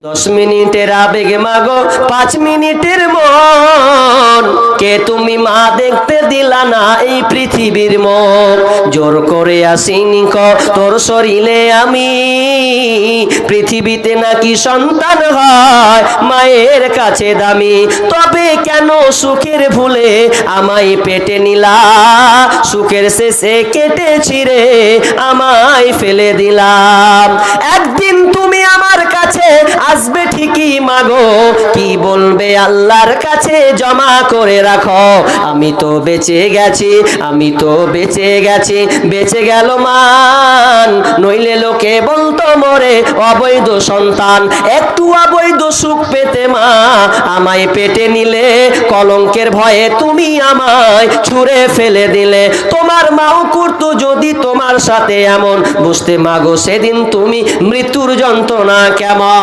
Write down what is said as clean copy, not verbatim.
10 মিনিটের আবেগ মাগো 5 মিনিটের মন, কে তুমি মা দেখতে দিলা না এই পৃথিবীর মন। জোর করে আসিনি ক তোর শরীরে আমি, পৃথিবীতে নাকি সন্তান হয় মায়ের কাছে দামি। তবে কেন সুখের ভুলে আমায় পেটে নিলা, সুখের শেষে কেটে ছিঁড়ে আমায় ফেলে দিলাম। একদিন তুমি আমার কাছে আসবে ঠিকই মাগো, কি বলবে আল্লাহর কাছে জমা করে রাখো। আমি তো বেঁচে গেছি, আমি তো বেঁচে গেছি, বেঁচে গেল মান, নইলে লোকে বলতো মরে অবৈধ সন্তান। একটু অবৈধ সুখ পেতে মা আমায় পেটে নিলে, কলঙ্কের ভয়ে তুমি আমায় ছুঁড়ে ফেলে দিলে। তোমার মাও করতো যদি তোমার সাথে এমন, বুঝতে মাগো সেদিন তুমি মৃত্যুর যন্ত্রণা কেমন।